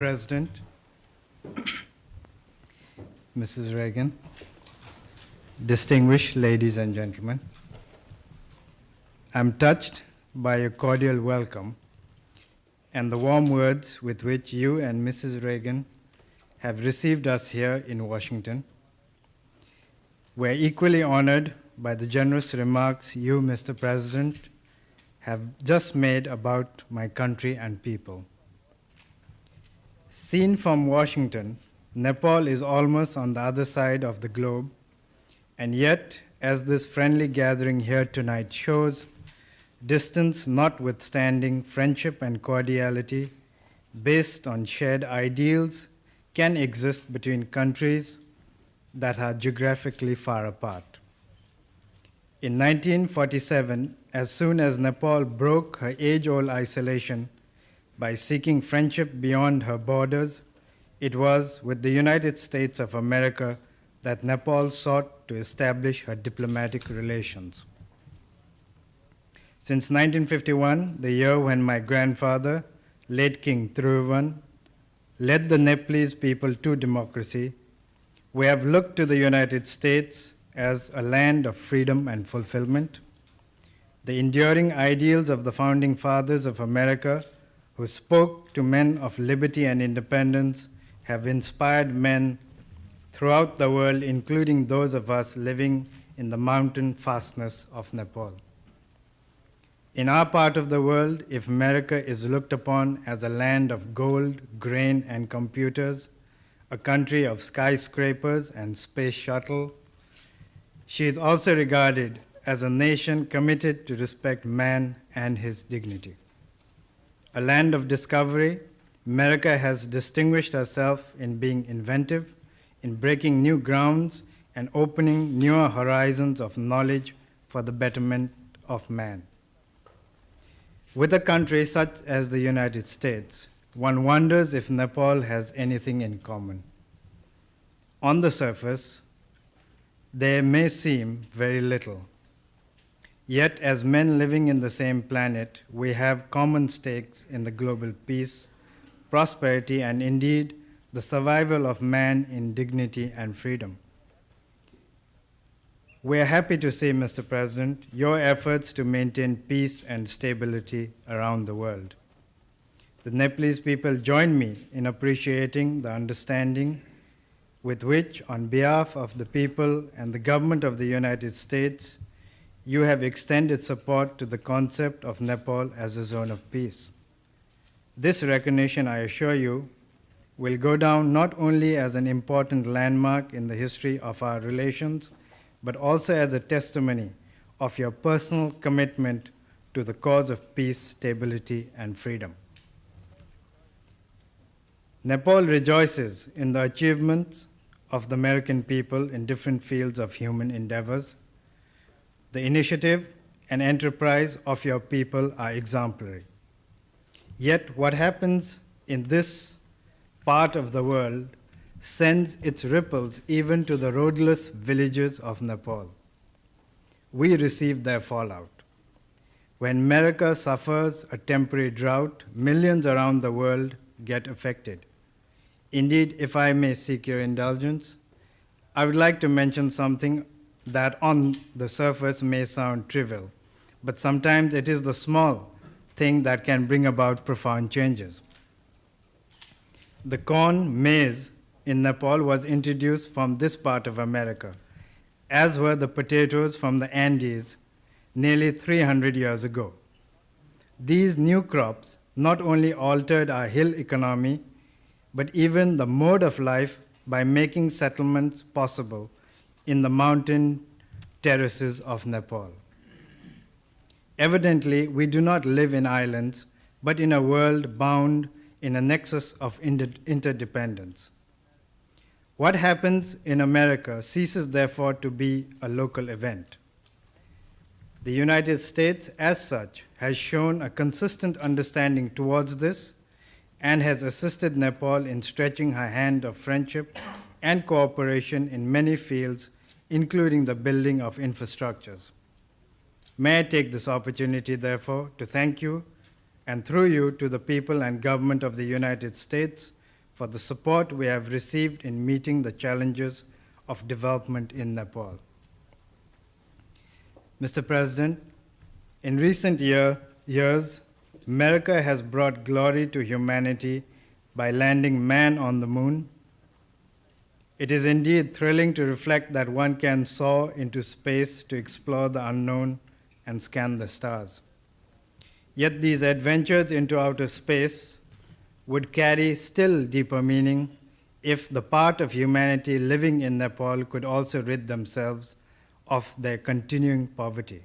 President, Mrs. Reagan, distinguished ladies and gentlemen, I'm touched by your cordial welcome and the warm words with which you and Mrs. Reagan have received us here in Washington. We're equally honored by the generous remarks you, Mr. President, have just made about my country and people. Seen from Washington, Nepal is almost on the other side of the globe, and yet, as this friendly gathering here tonight shows, distance notwithstanding, friendship and cordiality based on shared ideals can exist between countries that are geographically far apart. In 1947, as soon as Nepal broke her age-old isolation by seeking friendship beyond her borders, it was with the United States of America that Nepal sought to establish her diplomatic relations. Since 1951, the year when my grandfather, late King Thiruvan, led the Nepalese people to democracy, we have looked to the United States as a land of freedom and fulfillment. The enduring ideals of the founding fathers of America, who spoke to men of liberty and independence, have inspired men throughout the world, including those of us living in the mountain fastness of Nepal. In our part of the world, if America is looked upon as a land of gold, grain, and computers, a country of skyscrapers and space shuttle, she is also regarded as a nation committed to respect man and his dignity. A land of discovery, America has distinguished herself in being inventive, in breaking new grounds, and opening newer horizons of knowledge for the betterment of man. With a country such as the United States, one wonders if Nepal has anything in common. On the surface, there may seem very little. Yet, as men living in the same planet, we have common stakes in the global peace, prosperity, and indeed the survival of man in dignity and freedom. We are happy to see, Mr. President, your efforts to maintain peace and stability around the world. The Nepalese people join me in appreciating the understanding with which, on behalf of the people and the government of the United States, you have extended support to the concept of Nepal as a zone of peace. This recognition, I assure you, will go down not only as an important landmark in the history of our relations, but also as a testimony of your personal commitment to the cause of peace, stability, and freedom. Nepal rejoices in the achievements of the American people in different fields of human endeavors. The initiative and enterprise of your people are exemplary. Yet what happens in this part of the world sends its ripples even to the roadless villages of Nepal. We receive their fallout. When America suffers a temporary drought, millions around the world get affected. Indeed, if I may seek your indulgence, I would like to mention something that on the surface may sound trivial, but sometimes it is the small thing that can bring about profound changes. The corn, maize, in Nepal was introduced from this part of America, as were the potatoes from the Andes nearly 300 years ago. These new crops not only altered our hill economy, but even the mode of life by making settlements possible in the mountain terraces of Nepal. Evidently, we do not live in islands, but in a world bound in a nexus of interdependence. What happens in America ceases, therefore, to be a local event. The United States, as such, has shown a consistent understanding towards this and has assisted Nepal in stretching her hand of friendship and cooperation in many fields, including the building of infrastructures. May I take this opportunity, therefore, to thank you and through you to the people and government of the United States for the support we have received in meeting the challenges of development in Nepal. Mr. President, in recent years, America has brought glory to humanity by landing man on the moon. It is indeed thrilling to reflect that one can soar into space to explore the unknown and scan the stars. Yet these adventures into outer space would carry still deeper meaning if the part of humanity living in Nepal could also rid themselves of their continuing poverty.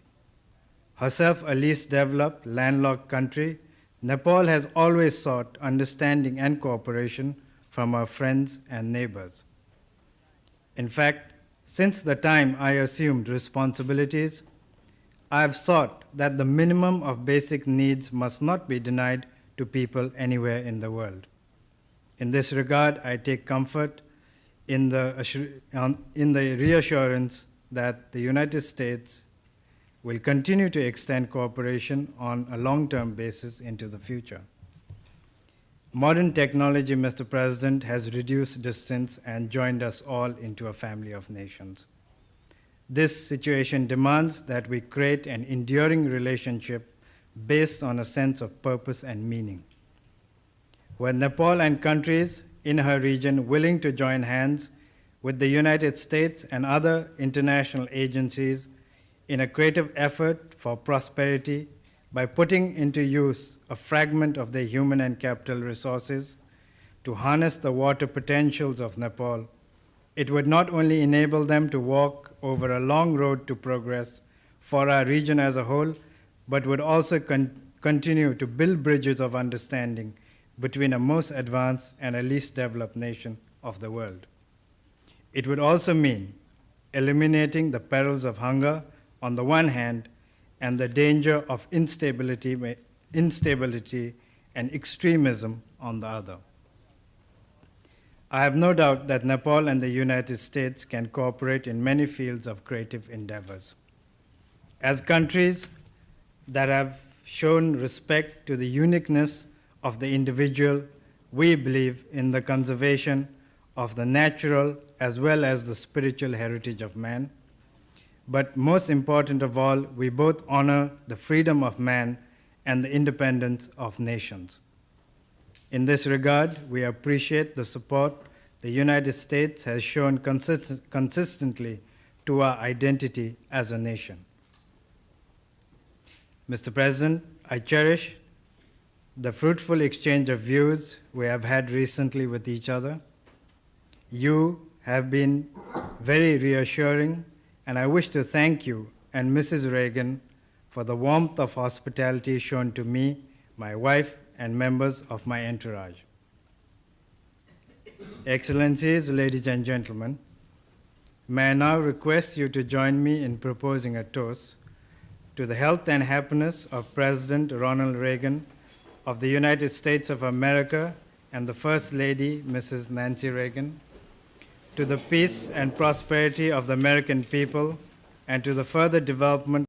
Herself a least developed, landlocked country, Nepal has always sought understanding and cooperation from our friends and neighbors. In fact, since the time I assumed responsibilities, I have sought that the minimum of basic needs must not be denied to people anywhere in the world. In this regard, I take comfort in the reassurance that the United States will continue to extend cooperation on a long-term basis into the future. Modern technology, Mr. President, has reduced distance and joined us all into a family of nations. This situation demands that we create an enduring relationship based on a sense of purpose and meaning. Were Nepal and countries in her region willing to join hands with the United States and other international agencies in a creative effort for prosperity by putting into use a fragment of their human and capital resources to harness the water potentials of Nepal, it would not only enable them to walk over a long road to progress for our region as a whole, but would also continue to build bridges of understanding between a most advanced and a least developed nation of the world. It would also mean eliminating the perils of hunger on the one hand and the danger of instability and extremism on the other. I have no doubt that Nepal and the United States can cooperate in many fields of creative endeavors. As countries that have shown respect to the uniqueness of the individual, we believe in the conservation of the natural as well as the spiritual heritage of man. But most important of all, we both honor the freedom of man and the independence of nations. In this regard, we appreciate the support the United States has shown consistently to our identity as a nation. Mr. President, I cherish the fruitful exchange of views we have had recently with each other. You have been very reassuring, and I wish to thank you and Mrs. Reagan for the warmth of hospitality shown to me, my wife, and members of my entourage. Excellencies, ladies and gentlemen, may I now request you to join me in proposing a toast to the health and happiness of President Ronald Reagan of the United States of America and the First Lady, Mrs. Nancy Reagan, to the peace and prosperity of the American people, and to the further development